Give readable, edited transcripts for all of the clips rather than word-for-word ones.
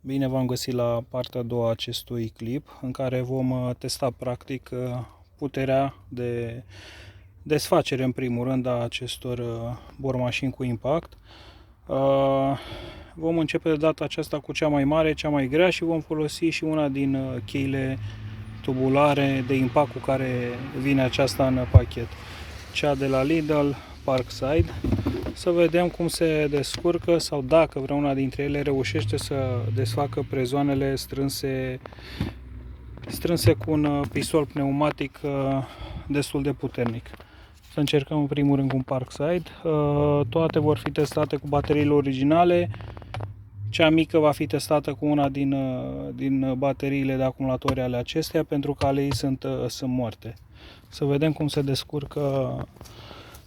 Bine v-am găsit la partea a doua a acestui clip, în care vom testa practic puterea de desfacere în primul rând a acestor bormașini cu impact. Vom începe de data aceasta cu cea mai mare, cea mai grea, și vom folosi și una din cheile tubulare de impact cu care vine aceasta în pachet, cea de la Lidl Parkside. Să vedem cum se descurcă sau dacă vreuna dintre ele reușește să desfacă prezoanele strânse cu un pisol pneumatic destul de puternic. Să încercăm în primul rând cu un Parkside. Toate vor fi testate cu bateriile originale. Cea mică va fi testată cu una din bateriile de acumulatori ale acesteia, pentru că ale ei sunt moarte. Să vedem cum se descurcă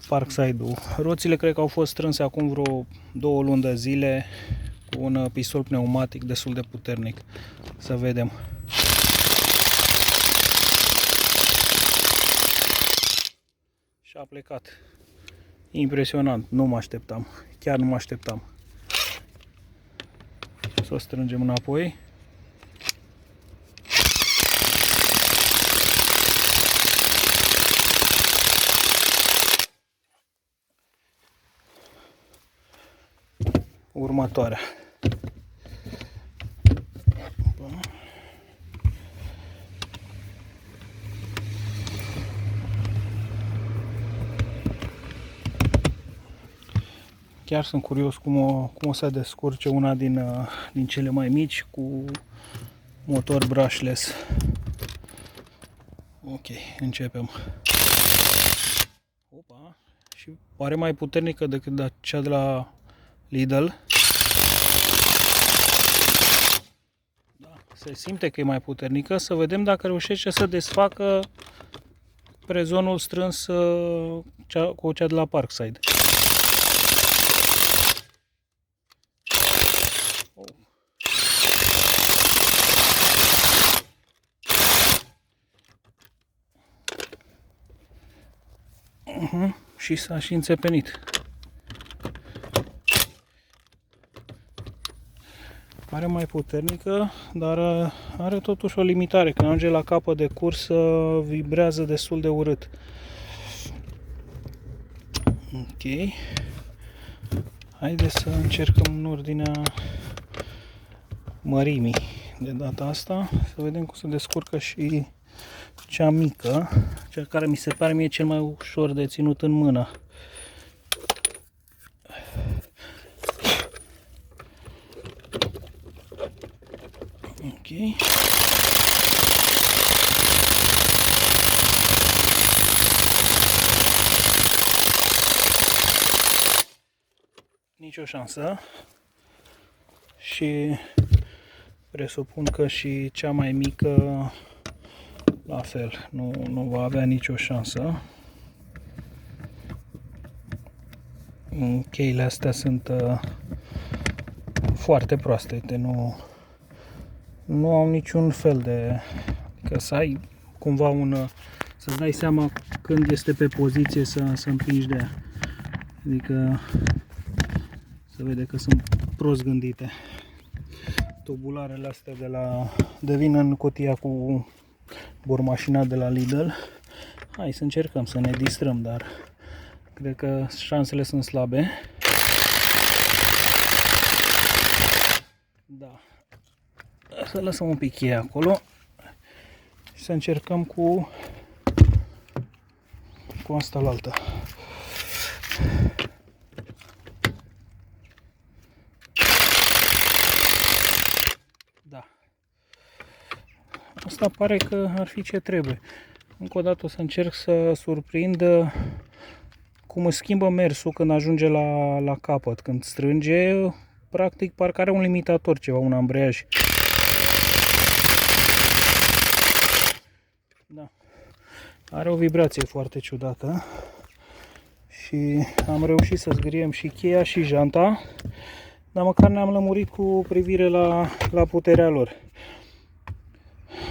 Parkside-ul. Roțile cred că au fost strânse acum vreo 2 luni de zile cu un pisol pneumatic destul de puternic. Să vedem. Și a plecat. Impresionant, nu mă așteptam. Chiar nu mă așteptam. Să o strângem înapoi. Următoarea. Chiar sunt curios cum o să descurce una din cele mai mici cu motor brushless. Ok, începem. Opa, și pare mai puternică decât cea de la Lidl. Da, se simte că e mai puternică. Să vedem dacă reușește să desfacă prezonul strâns cu cea de la Parkside. Și s-a și înțepenit. Pare mai puternică, dar are totuși o limitare. Când ajunge la capăt de curs, vibrează destul de urât. Ok. Haideți să încercăm în ordinea mărimii de data asta. Să vedem cum se descurcă și cea mică, cea care mi se pare mie cel mai ușor de ținut în mână. Ok. Nicio șansă. Și presupun că și cea mai mică la fel, nu va avea nicio șansă. Cheile astea sunt foarte proaste, uite, nu au niciun fel de... Adică să ai cumva să-ți dai seama când este pe poziție să împingi de ea. Adică se vede că sunt prost gândite. Tubularele astea devin în cutia cu bormașina de la Lidl. Hai să încercăm să ne distrăm, dar cred că șansele sunt slabe. Da. Să lăsăm un pic cheia acolo și să încercăm cu asta la altă. Da. Asta pare că ar fi ce trebuie. Încă o dată o să încerc să surprind cum își schimbă mersul când ajunge la capăt. Când strânge, practic parcă are un limitator, ceva, un ambreiaj. Da. Are o vibrație foarte ciudată. Și am reușit să zgâriem și cheia și janta, dar măcar ne-am lămurit cu privire la puterea lor.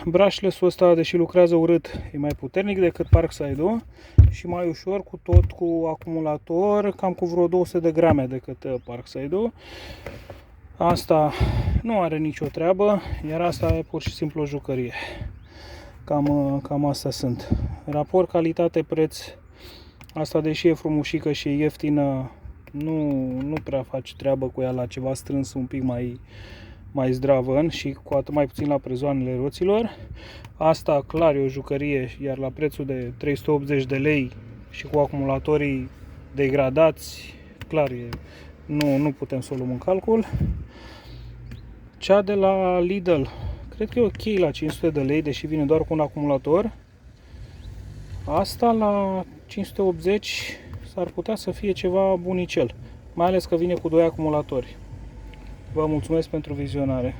Brushless-ul ăsta, deși lucrează urât, e mai puternic decât Parkside-ul și mai ușor, cu acumulator, cam cu vreo 200 de grame decât Parkside-ul. Asta nu are nicio treabă, iar asta e pur și simplu o jucărie. Cam astea sunt. Raport calitate-preț, asta deși e frumușică și e ieftină, nu prea faci treabă cu ea la ceva strâns un pic mai zdravăn și cu atât mai puțin la prezoanele roților. Asta clar e o jucărie, iar la prețul de 380 de lei și cu acumulatorii degradați, clar nu putem să o luăm în calcul. Cea de la Lidl, cred că e ok la 500 de lei, deși vine doar cu un acumulator. Asta la 580 s-ar putea să fie ceva bunicel, mai ales că vine cu 2 acumulatori. Vă mulțumesc pentru vizionare.